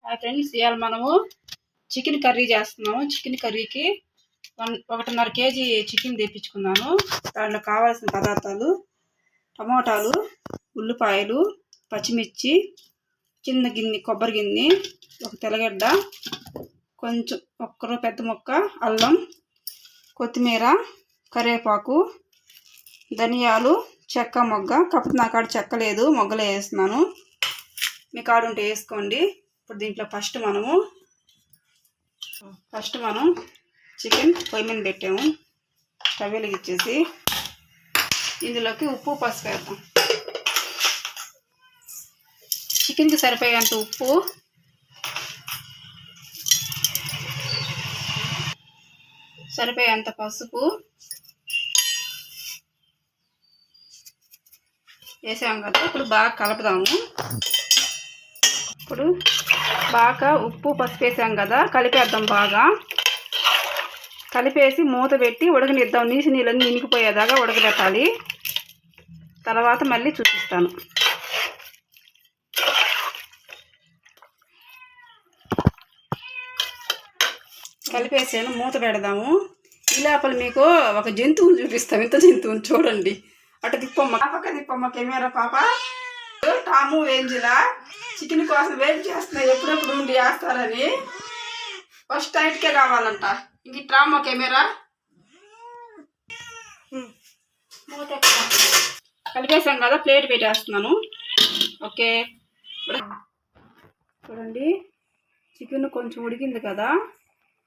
Hi friends, ఇవాళ మనము chicken curry చేస్తున్నాము. చికెన్ కర్రీకి 1.5 kg చికెన్ తెప్పించుకున్నాను. దాంట్లో కావాల్సిన పదార్థాలు: టమోటాలు, ఉల్లిపాయలు, పచ్చిమిర్చి, చిన్న గిన్నె కొబ్బరి గిన్నె, ఒక తెల్లగడ్డ, కొంచెం ఒక్క పెద్ద ముక్క అల్లం, కొత్తిమీర, కరివేపాకు, ధనియాలు, చెక్క మొగ్గ. కాకపోతే నా కాడ చెక్క లేదు, మొగ్గలే వేస్తున్నాను. మీ కాడ ఉంటే వేసుకోండి. ఇప్పుడు దీంట్లో ఫస్ట్ మనం చికెన్ పొయ్యి మీద పెట్టాము. స్టవ్ వెలిగించేసి ఇందులోకి ఉప్పు, పసుపు వేద్దాం. చికెన్కి సరిపోయేంత ఉప్పు, సరిపోయేంత పసుపు వేసాము కదా. ఇప్పుడు బాగా కలుపుదాము. ఇప్పుడు బాగా ఉప్పు, పసుపు వేసాం కదా, కలిపేద్దాం. బాగా కలిపేసి మూత పెట్టి ఉడకనిద్దాం. నీళ్ళన్నీ ఇనికిపోయేదాకా ఉడకబెట్టాలి. తర్వాత మళ్ళీ చూపిస్తాను. కలిపేసాను, మూత పెడదాము. ఈ లోపల మీకు ఒక జంతువుని చూపిస్తాం. ఇంత జంతువుని చూడండి. అటు తిప్పమ్మ, పక్క తిప్పమ్మ కెమెరా పాప. టాము ఏంజిలా చికెన్ కోసం వెయిట్ చేస్తున్నాయి, ఎప్పుడెప్పుడు ఉండి వేస్తారని. ఫస్ట్ టైట్కే కావాలంట. ఇంక ట్రామా కెమెరా కలిపేసాం కదా, ప్లేట్ పెట్టేస్తున్నాను. ఓకే, చూడండి చికెన్ కొంచెం ఉడికింది కదా.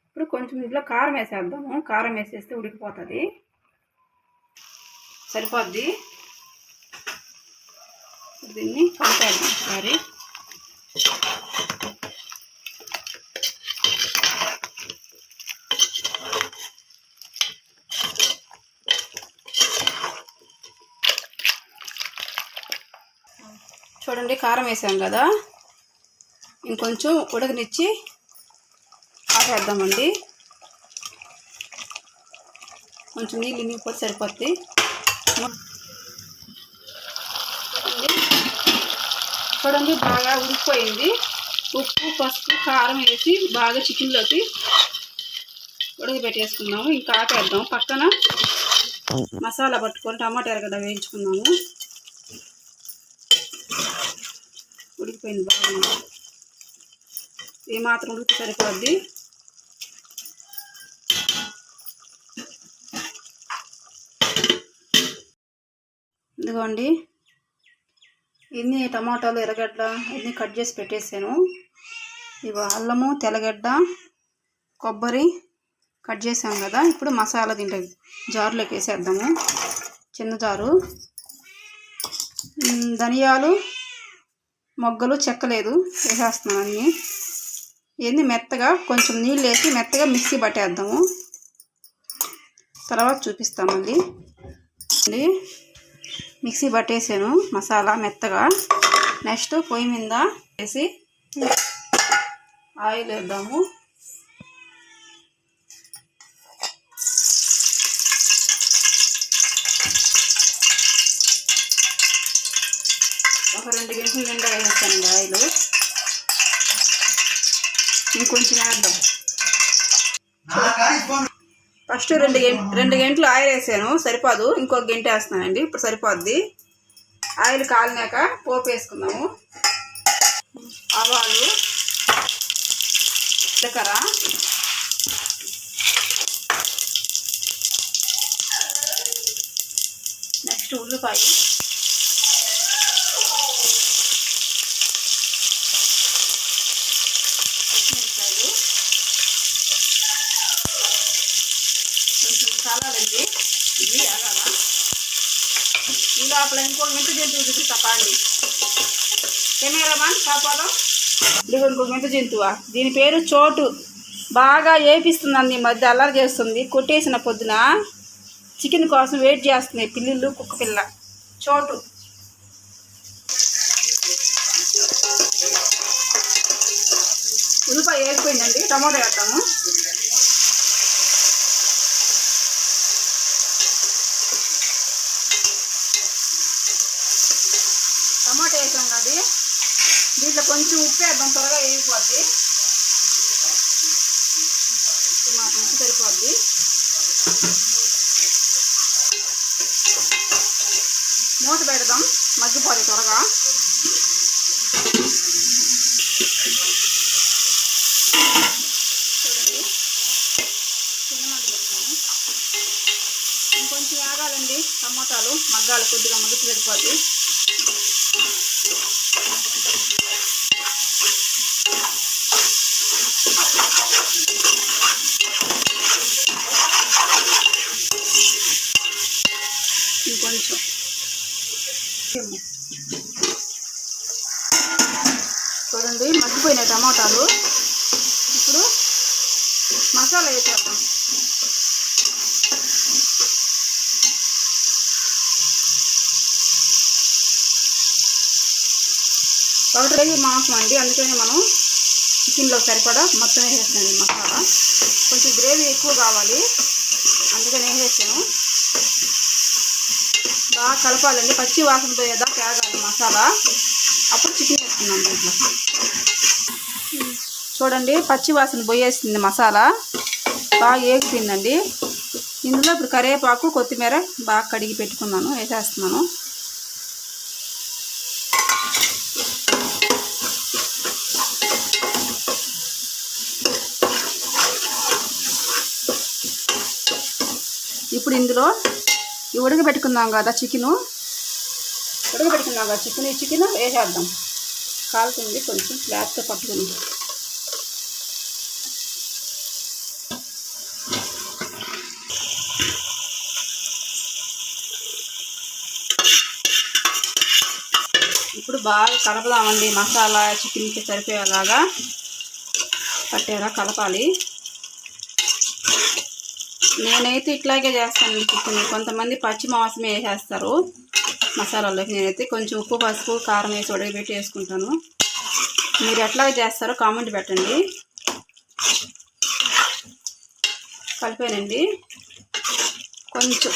ఇప్పుడు కొంచెం ఇంట్లో కారం వేసేద్దాము. కారం వేసేస్తే ఉడికిపోతుంది, సరిపోద్ది. దీన్ని కలిపేద్దాం ఒకసారి. చూడండి, కారం వేసాం కదా. ఇంకొంచెం ఉడకనిచ్చి ఆపేద్దామండి. కొంచెం నీళ్ళు ఇనిగిపోతే సరిపోద్ది. చూడండి, బాగా ఉడికిపోయింది. ఉప్పు, పసుపు, కారం వేసి బాగా చికెన్లోకి ఉడకబెట్టేసుకున్నాము. ఇంకా ఆపేద్దాం. పక్కన మసాలా పట్టుకొని టమాటా ఎరగడ్డ వేయించుకున్నాము. ఉడికిపోయింది బాగా. ఏ మాత్రం ఉడికి సరిపోద్ది. ఇదిగోండి, ఇన్ని టమాటాలు, ఎర్రగడ్డ ఇన్ని కట్ చేసి పెట్టేసాను. ఇవి అల్లము, తెల్లగడ్డ, కొబ్బరి కట్ చేసాం కదా. ఇప్పుడు మసాలా దీంట్లో జారులోకి వేసేద్దాము. చిన్న జారు. ధనియాలు, మొగ్గలు, చెక్కలేదు వేసేస్తున్నాను అన్నీ. ఇవన్నీ మెత్తగా కొంచెం నీళ్ళు వేసి మెత్తగా మిక్సీ పట్టేద్దాము. తర్వాత చూపిస్తాం మళ్ళీ. మిక్సీ పట్టేసాను మసాలా మెత్తగా. నెక్స్ట్ పొయ్యి మీద వేసి ఆయిల్ వేద్దాము. ఒక 2 గంటలు నిండా వేసేస్తానండి ఆయిల్. ఇంకొంచెం వేద్దాం. ఫస్ట్ 2 గంటలు ఆయిల్ వేసాను, సరిపోదు. ఇంకొక గంట వేస్తున్నానండి. ఇప్పుడు సరిపోద్ది. ఆయిల్ కాలినాక పోపు వేసుకున్నాము. ఆవాలు, జీలకర్ర, నెక్స్ట్ ఉల్లిపాయ, పచ్చిమిరపకాయలు, కొంచెం కాలాలండి. ఇది అలాగా. ఈ లోపల ఇంకొక మెంత జంతువు చూపిస్తా పాండి. కెమెరామాన్ కాపాడం. ఇదిగో ఇంకొక మెంత జంతువా. దీని పేరు చోటు. బాగా ఏపిస్తుందండి, ఈ మధ్య అల్లరి చేస్తుంది. కొట్టేసిన పొద్దున చికెన్ కోసం వెయిట్ చేస్తున్నాయి పిల్లిళ్ళు, కుక్క పిల్ల. చోటు. ఉల్లిపాయ వేసిపోయిందండి. టమాటా వేద్దాము. టమాటా వేసాం కదా, దీంట్లో కొంచెం ఉప్పు వేద్దాం, త్వరగా వేగిపోద్ది. మూత పెడదాం, మగ్గిపోతాయి త్వరగా. చూడండి, చిన్న మంట పెడతాను. ఇంకొంచెం ఆగాలండి, టమోటాలు మగ్గాలి, కొద్దిగా మగ్గితే సరిపోద్ది. ఇంకొంచెం చూడండి, మగ్గిపోయినాయి టమాటాలు. ఇప్పుడు మసాలా వేసేద్దాం. ఒకటి కేజీ మాంసం అండి, అందుకని మనం చికెన్లో సరిపడా మొత్తం వేసేస్తాను మసాలా. కొంచెం గ్రేవీ ఎక్కువ కావాలి, అందుకని వేసేసాను. బాగా కలపాలండి, పచ్చి వాసన పోయేదా తేగాలి మసాలా. అప్పుడు చికెన్ వేసుకున్నాం దీంట్లో. చూడండి, పచ్చి వాసన పోయేసింది మసాలా, బాగా ఏగిపోయిందండి. ఇందులో ఇప్పుడు కరివేపాకు, కొత్తిమీర బాగా కడిగి పెట్టుకున్నాను, వేసేస్తున్నాను. ఇప్పుడు ఇందులో ఉడకబెట్టుకున్నాం కదా చికెను, ఈ చికెన్ వేసేద్దాం. కాలుతుంది కొంచెం, గ్లాస్తో పట్టుకుని. ఇప్పుడు బాగా కలపదామండి, మసాలా చికెన్కి సరిపోయేలాగా పట్టేలా కలపాలి. నేనైతే ఇట్లాగే చేస్తాను చికెన్. కొంతమంది పచ్చి మాంసమే వేసేస్తారు మసాలాలోకి. నేనైతే కొంచెం ఉప్పు, పసుపు, కారం వేసి ఉడకబెట్టి వేసుకుంటాను. మీరు ఎట్లా చేస్తారో కామెంట్ పెట్టండి. కలిపానండి, కొంచెం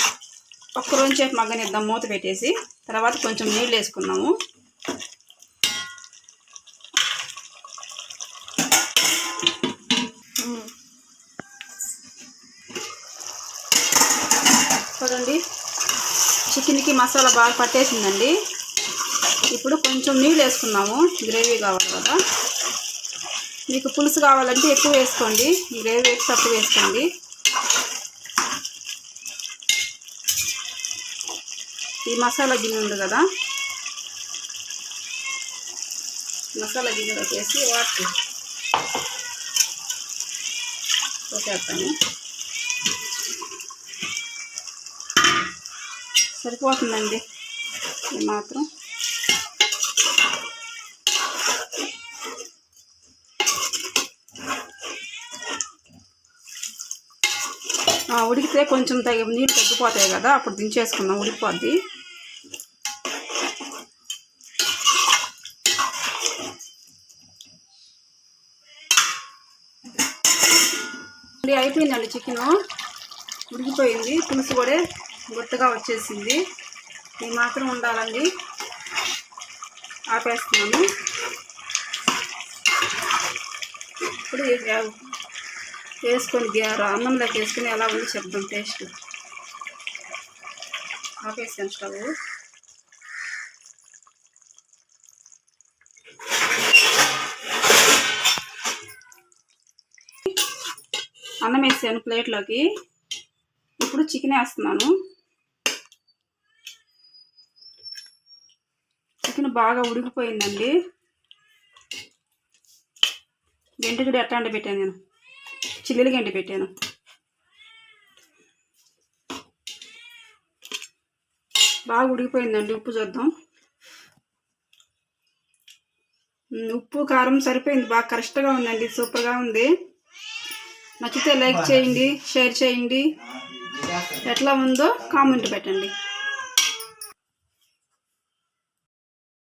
ఒక్క రోజు సేపు మగ్గనిద్దాం మూత పెట్టేసి. తర్వాత కొంచెం నీళ్ళు వేసుకున్నాము. చూడండి, చికెన్కి మసాలా బాగా పట్టేసిందండి. ఇప్పుడు కొంచెం నీళ్ళు వేసుకున్నాము, గ్రేవీ కావాలి కదా. మీకు పులుసు కావాలంటే ఎక్కువ వేసుకోండి, గ్రేవీ వేసి తక్కువ వేసుకోండి. ఈ మసాలా గిన్నె ఉంది కదా, మసాలా గిన్నెలోకి వేసి వాటర్ పోసేస్తాను. సరిపోతుందండి ఇది మాత్రం. ఉడికితే కొంచెం నీళ్ళు తగ్గిపోతాయి కదా, అప్పుడు దించేసుకుందాం, ఉడికిపోద్ది. అయిపోయిందండి, చికెను ఉడికిపోయింది, పులుసు కూడా గుత్తగా వచ్చేసింది. ఈ మాత్రం ఉండాలండి. ఆపేస్తున్నాను. ఇప్పుడు వేసుకొని అన్నంలోకి వేసుకొని ఎలా ఉంది చెప్దాం టేస్ట్. ఆపేసాను స్టవ్. అన్నం వేసాను ప్లేట్లోకి. ఇప్పుడు చికెన్ వేస్తున్నాను. చికెన్ బాగా ఉడికిపోయిందండి. గంట కూడా ఎట్లా పెట్టాను, నేను చిల్లీలు గంట పెట్టాను. బాగా ఉడికిపోయిందండి. ఉప్పు చూద్దాం. ఉప్పు కారం సరిపోయింది, బాగా కరెక్ట్గా ఉందండి, సూపర్గా ఉంది. నచ్చితే లైక్ చేయండి, షేర్ చేయండి. ఎట్లా ఉందో కామెంట్ పెట్టండి.